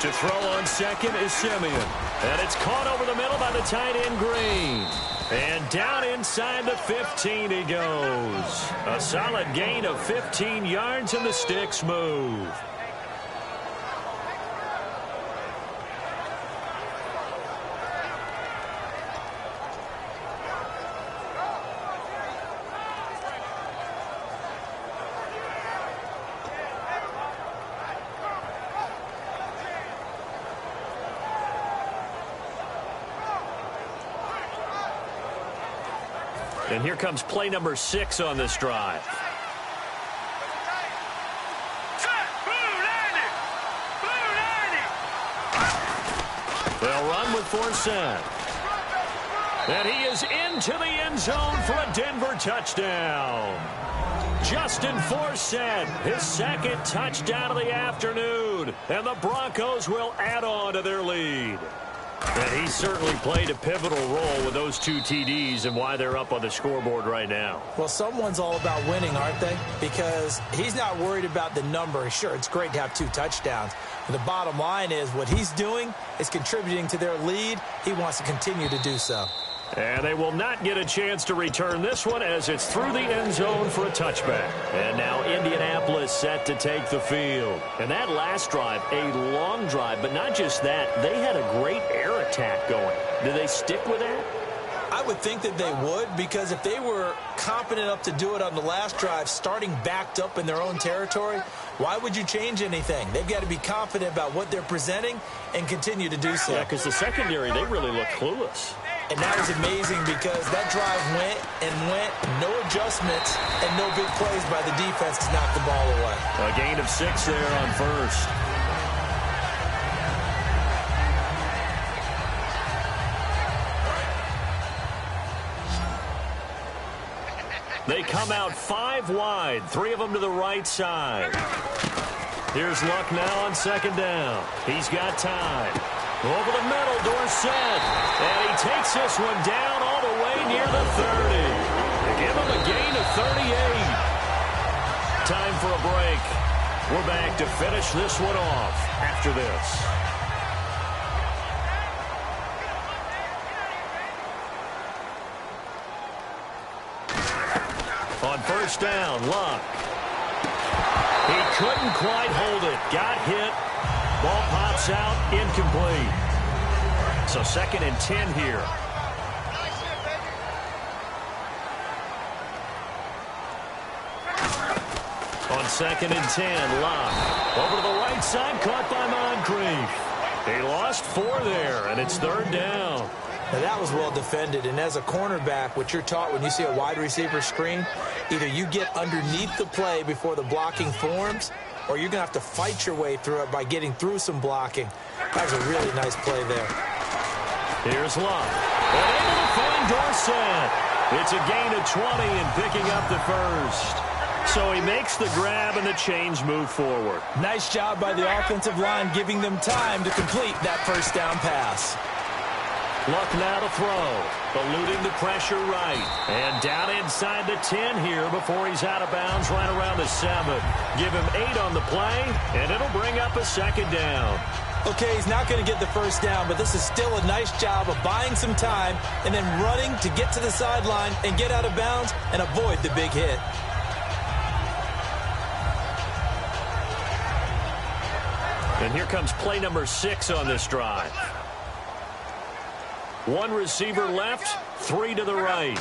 To throw on second is Simeon. And it's caught over the middle by the tight end Green. And down inside the 15 he goes. A solid gain of 15 yards and the sticks move. And here comes play number 6 on this drive. They'll run with Forsett. And he is into the end zone for a Denver touchdown. Justin Forsett, his second touchdown of the afternoon. And the Broncos will add on to their lead. And he certainly played a pivotal role with those 2 TDs and why they're up on the scoreboard right now. Well, someone's all about winning, aren't they? Because he's not worried about the number. Sure, it's great to have 2 touchdowns. But the bottom line is what he's doing is contributing to their lead. He wants to continue to do so. And they will not get a chance to return this one as it's through the end zone for a touchback. And now Indianapolis set to take the field. And that last drive, a long drive, but not just that. They had a great air attack going. Do they stick with that? I would think that they would, because if they were competent enough to do it on the last drive, starting backed up in their own territory, why would you change anything? They've got to be confident about what they're presenting and continue to do so. Yeah, because the secondary, they really look clueless. And that was amazing because that drive went and went, no adjustments, and no big plays by the defense to knock the ball away. A gain of 6 there on first. They come out 5 wide, 3 of them to the right side. Here's Luck now on second down. He's got time. Over the middle, Dorsett. And he takes this one down all the way near the 30. They give him a gain of 38. Time for a break. We're back to finish this one off after this. On first down, Luck. He couldn't quite hold it. Got hit. Ball pops out, incomplete. So 2nd and 10 here. On 2nd and 10, Luck. Over to the right side, caught by Moncrief. He lost 4 there, and it's 3rd down. Now, that was well defended, and as a cornerback, what you're taught when you see a wide receiver screen, either you get underneath the play before the blocking forms, or you're going to have to fight your way through it by getting through some blocking. That was a really nice play there. Here's Luck. And able to find Dorsett. It's a gain of 20 and picking up the first. So he makes the grab and the chains move forward. Nice job by the offensive line giving them time to complete that first down pass. Luck now to throw, eluding the pressure right. And down inside the 10 here before he's out of bounds right around the 7. Give him 8 on the play, and it'll bring up a 2nd down. Okay, he's not going to get the first down, but this is still a nice job of buying some time and then running to get to the sideline and get out of bounds and avoid the big hit. And here comes play number 6 on this drive. 1 receiver left, 3 to the right.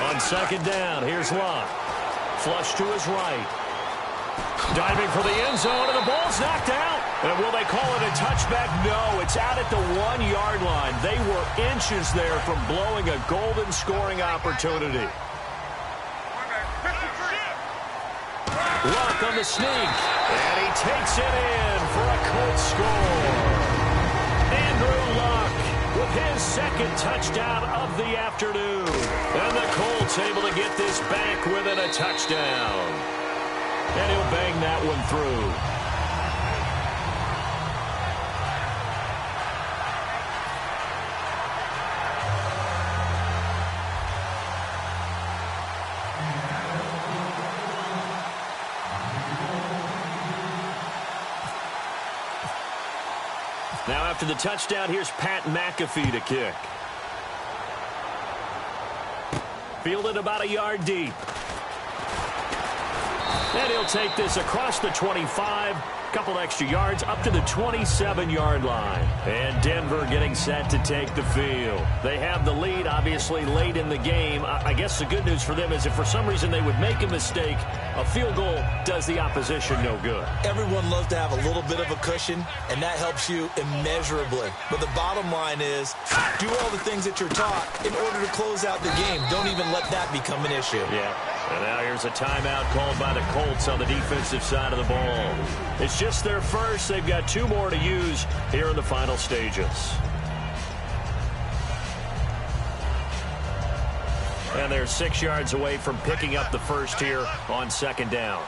On second down, here's Luck. Flush to his right. Diving for the end zone, and the ball's knocked out. And will they call it a touchback? No, it's out at the 1-yard line. They were inches there from blowing a golden scoring opportunity. Luck on the sneak, and he takes it in for a Colts score. Andrew Luck with his 2nd touchdown of the afternoon. And the Colts able to get this back within a touchdown. And he'll bang that one through. Now after the touchdown, here's Pat McAfee to kick. Fielded about a yard deep. And he'll take this across the 25, couple extra yards up to the 27-yard line. And Denver getting set to take the field. They have the lead, obviously, late in the game. I guess the good news for them is if for some reason they would make a mistake, a field goal does the opposition no good. Everyone loves to have a little bit of a cushion, and that helps you immeasurably. But the bottom line is, do all the things that you're taught in order to close out the game. Don't even let that become an issue. Yeah. And now here's a timeout called by the Colts on the defensive side of the ball. It's just their first. They've got 2 more to use here in the final stages. And they're 6 yards away from picking up the first here on 2nd down.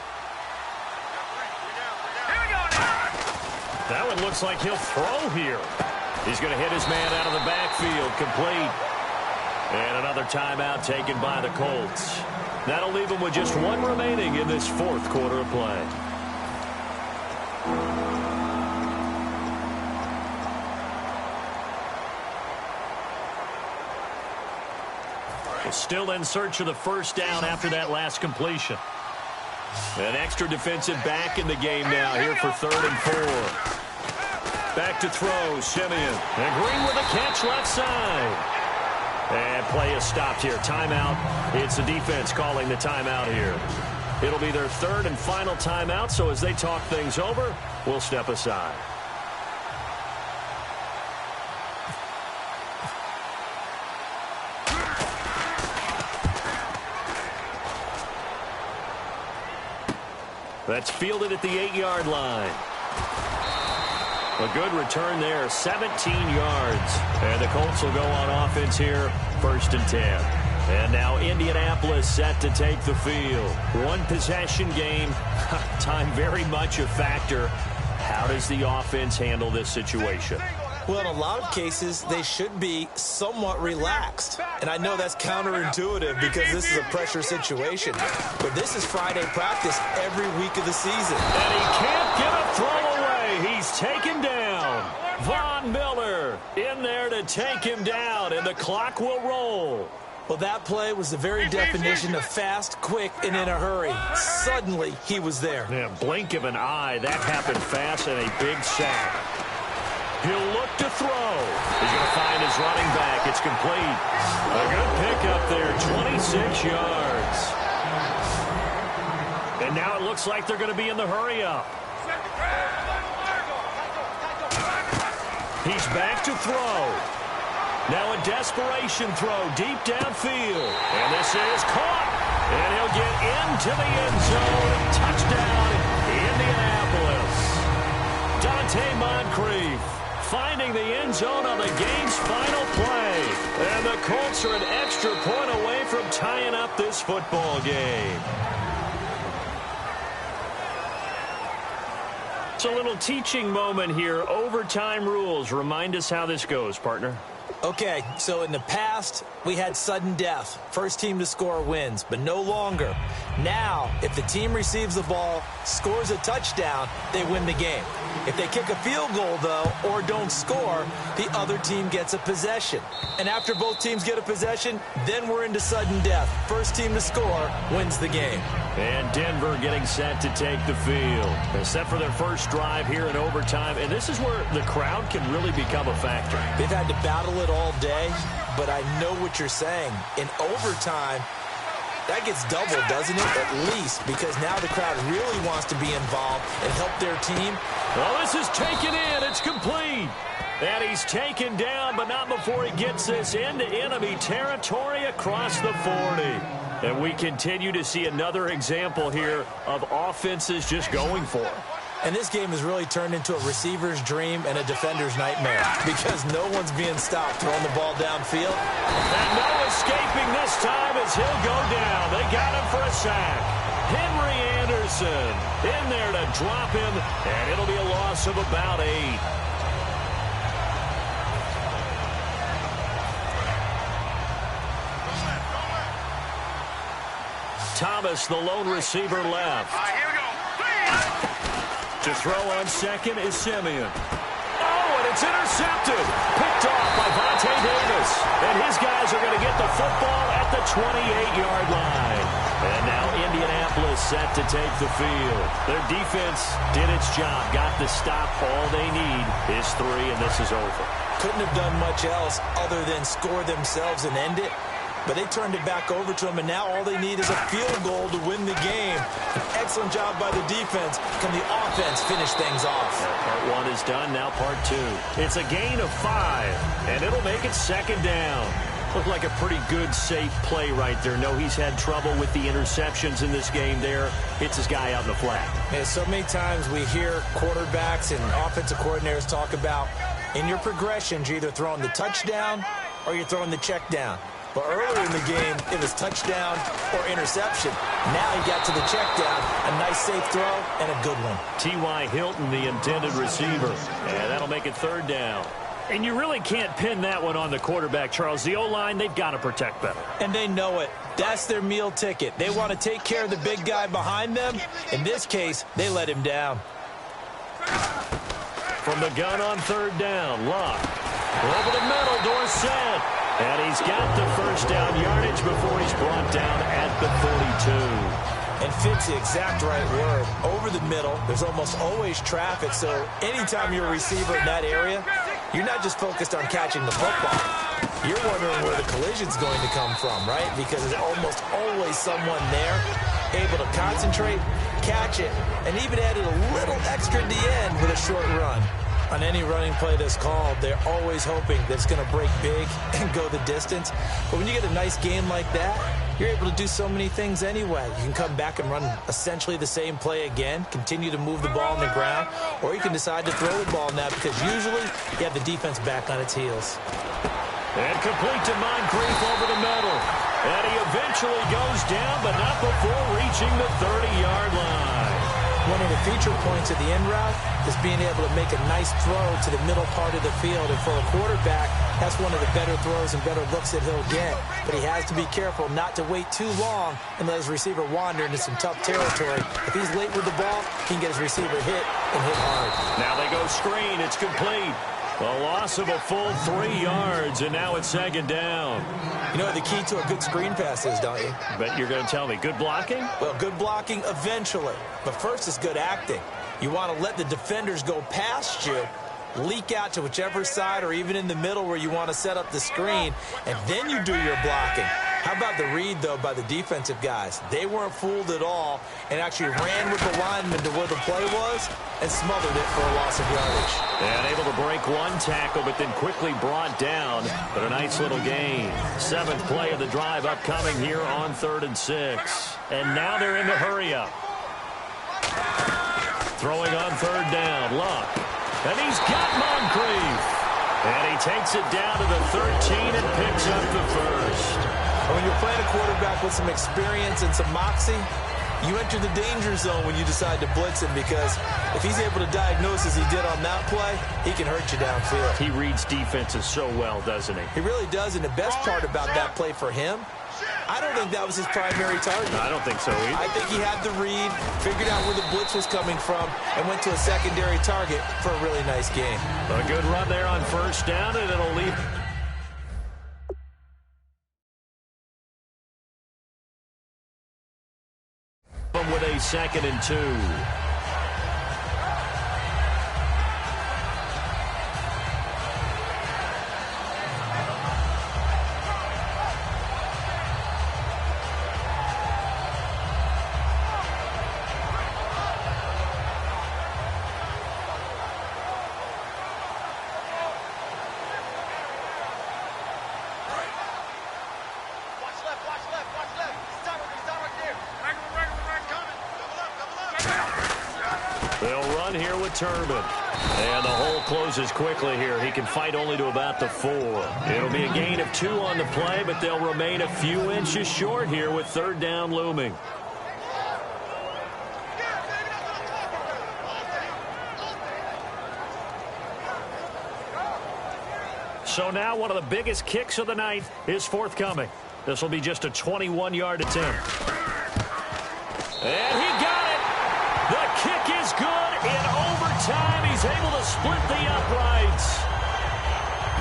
That one looks like he'll throw here. He's going to hit his man out of the backfield, complete. And another timeout taken by the Colts. That'll leave them with just 1 remaining in this 4th quarter of play. Still in search of the first down after that last completion. An extra defensive back in the game now here for 3rd and 4. Back to throw, Simeon. And Green with a catch left side. And play is stopped here. Timeout. It's the defense calling the timeout here. It'll be their 3rd and final timeout, so as they talk things over, we'll step aside. That's fielded at the 8-yard line. A good return there, 17 yards. And the Colts will go on offense here, 1st and 10. And now Indianapolis set to take the field. 1 possession game, time very much a factor. How does the offense handle this situation? Well, in a lot of cases, they should be somewhat relaxed. And I know that's counterintuitive because this is a pressure situation. But this is Friday practice every week of the season. And he can't get a throw away. He's taken down. Von Miller in there to take him down, and the clock will roll. Well, that play was the very definition of fast, quick, and in a hurry. Suddenly, he was there. Yeah, blink of an eye. That happened fast and a big sack. He'll look to throw. He's going to find his running back. It's complete. A good pickup there, 26 yards. And now it looks like they're going to be in the hurry-up. He's back to throw. Now a desperation throw deep downfield. And this is caught. And he'll get into the end zone. Touchdown, Indianapolis. Dante Moncrief finding the end zone on the game's final play. And the Colts are an extra point away from tying up this football game. It's a little teaching moment here. Overtime rules. Remind us how this goes, partner. Okay, so in the past, we had sudden death. First team to score wins, but no longer. Now, if the team receives the ball, scores a touchdown, they win the game. If they kick a field goal, though, or don't score, the other team gets a possession. And after both teams get a possession, then we're into sudden death. First team to score wins the game. And Denver getting set to take the field. They're set for their first drive here in overtime, and this is where the crowd can really become a factor. They've had to battle it all day, but I know what you're saying. In overtime, that gets doubled, doesn't it? At least, because now the crowd really wants to be involved and help their team. Well, this is taken in. It's complete. And he's taken down, but not before he gets this into enemy territory across the 40. And we continue to see another example here of offenses just going for it. And this game has really turned into a receiver's dream and a defender's nightmare because no one's being stopped throwing the ball downfield. And no escaping this time as he'll go down. They got him for a sack. Henry Anderson in there to drop him, and it'll be a loss of about 8. Thomas, the lone receiver, left. Here we go. To throw on second is Simeon. Oh, and it's intercepted. Picked off by Vontae Davis. And his guys are going to get the football at the 28-yard line. And now Indianapolis Indianapolis set to take the field. Their defense did its job, got the stop. All they need is 3, and this is over. Couldn't have done much else other than score themselves and end it. But they turned it back over to them, and now all they need is a field goal to win the game. An excellent job by the defense. Can the offense finish things off? Part 1 is done, now part 2. It's a gain of 5, and it'll make it second down. Looked like a pretty good, safe play right there. No, he's had trouble with the interceptions in this game there. Hits his guy out in the flat. Yeah, so many times we hear quarterbacks and offensive coordinators talk about in your progressions, you're either throwing the touchdown or you're throwing the check down. But earlier in the game, it was touchdown or interception. Now he got to the check down, a nice safe throw, and a good one. T.Y. Hilton, the intended receiver. And that'll make it third down. And you really can't pin that one on the quarterback, Charles. The O-line, they've got to protect better. And they know it. That's their meal ticket. They want to take care of the big guy behind them. In this case, they let him down. From the gun on third down, Luck. Over the middle, Dorsett. And he's got the first down yardage before he's brought down at the 42. And fit's the exact right word. Over the middle, there's almost always traffic, so anytime you're a receiver in that area, you're not just focused on catching the football. You're wondering where the collision's going to come from, right? Because there's almost always someone there able to concentrate, catch it, and even added a little extra at the end with a short run. On any running play that's called, they're always hoping that it's going to break big and go the distance. But when you get a nice game like that, you're able to do so many things anyway. You can come back and run essentially the same play again, continue to move the ball on the ground, or you can decide to throw the ball now because usually you have the defense back on its heels. And complete to Moncrief over the middle. And he eventually goes down, but not before reaching the 30-yard line. One of the feature points of the end route is being able to make a nice throw to the middle part of the field. And for a quarterback, that's one of the better throws and better looks that he'll get. But he has to be careful not to wait too long and let his receiver wander into some tough territory. If he's late with the ball, he can get his receiver hit and hit hard. Now they go screen. It's complete. A loss of a full 3 yards, and now it's second down. You know what the key to a good screen pass is, don't you? Bet you're going to tell me. Good blocking? Well, good blocking eventually. But first is good acting. You want to let the defenders go past you, leak out to whichever side or even in the middle where you want to set up the screen, and then you do your blocking. How about the read, though, by the defensive guys? They weren't fooled at all and actually ran with the lineman to where the play was and smothered it for a loss of yardage. And able to break one tackle, but then quickly brought down. But a nice little gain. 7th play of the drive upcoming here on 3rd and 6. And now they're in the hurry-up. Throwing on 3rd down, Luck. And he's got Moncrief. And he takes it down to the 13 and picks up the first. When you're playing a quarterback with some experience and some moxie, you enter the danger zone when you decide to blitz him because if he's able to diagnose as he did on that play, he can hurt you downfield. He reads defenses so well, doesn't he? He really does, and the best part about that play for him, I don't think that was his primary target. I don't think so either. I think he had the read, figured out where the blitz was coming from, and went to a secondary target for a really nice game. A good run there on first down, and it'll leave. With a 2nd and 2. They'll run here with Turbin. And the hole closes quickly here. He can fight only to about the 4. It'll be a gain of 2 on the play, but they'll remain a few inches short here with 3rd down looming. So now one of the biggest kicks of the night is forthcoming. This will be just a 21-yard attempt. And he got it. The kick is good in overtime. He's able to split the uprights.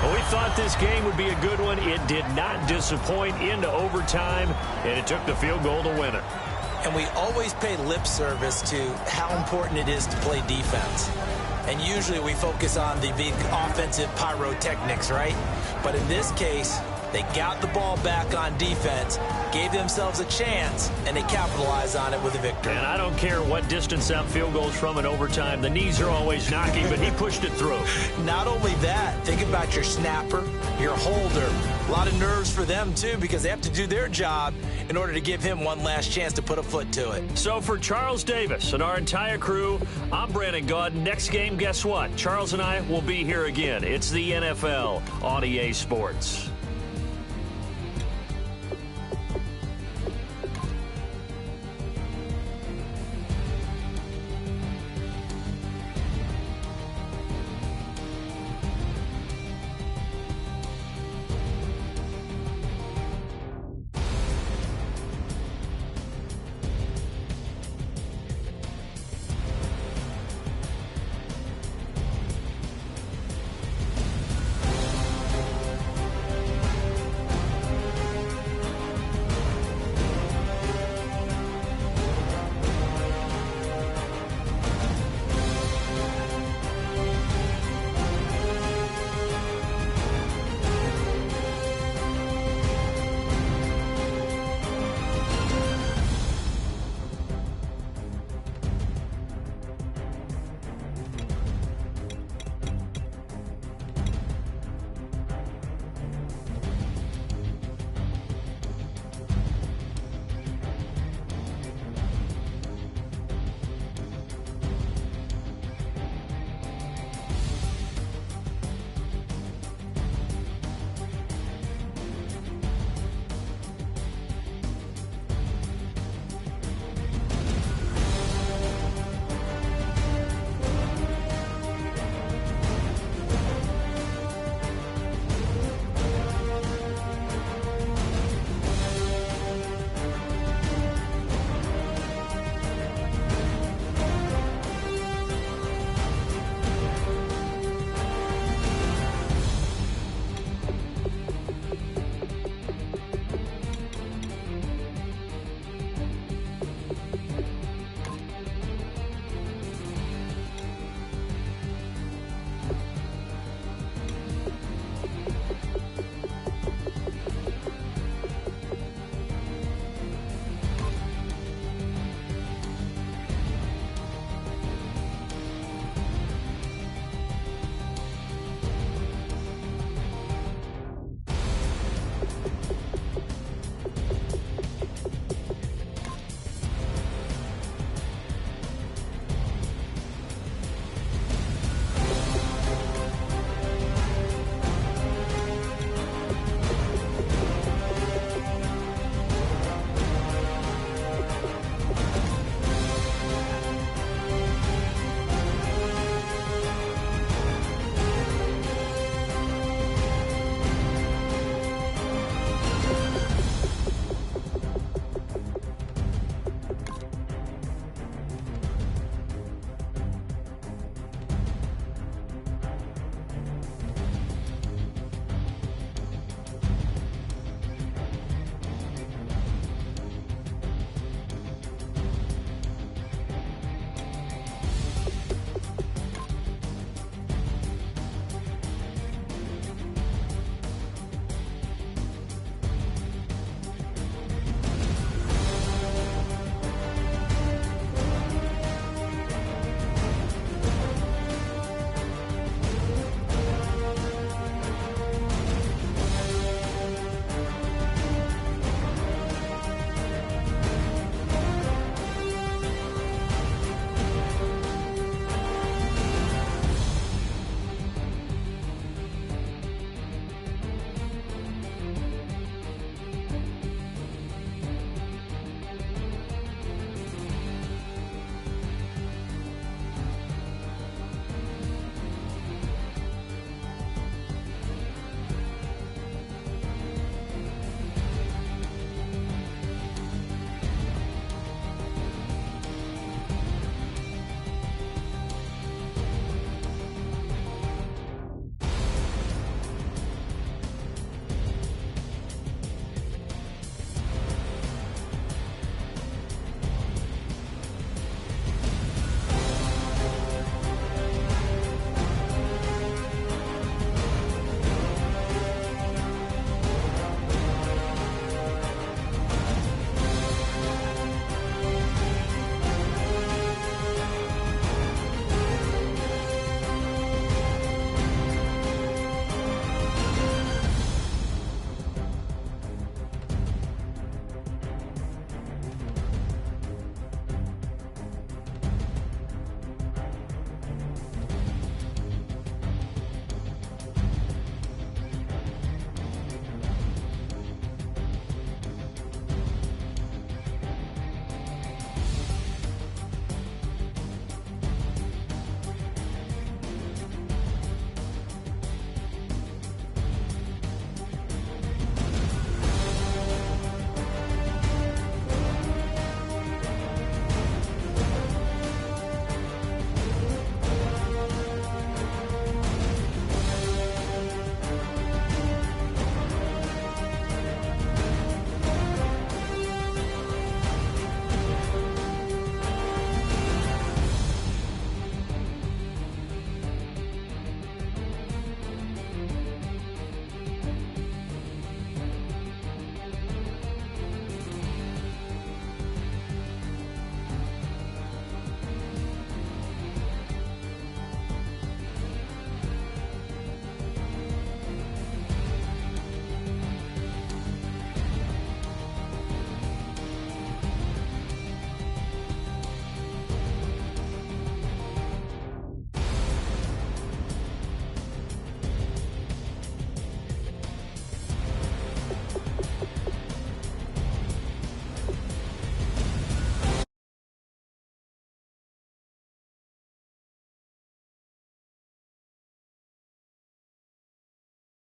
Well, we thought this game would be a good one. It did not disappoint into overtime, and it took the field goal to win it. And we always pay lip service to how important it is to play defense. And usually we focus on the big offensive pyrotechnics, right? But in this case, they got the ball back on defense, gave themselves a chance, and they capitalized on it with a victory. And I don't care what distance that field goes from in overtime. The knees are always knocking, but he pushed it through. Not only that, think about your snapper, your holder. A lot of nerves for them, too, because they have to do their job in order to give him one last chance to put a foot to it. So for Charles Davis and our entire crew, I'm Brandon Gaudin. Next game, guess what? Charles and I will be here again. It's the NFL on EA Sports.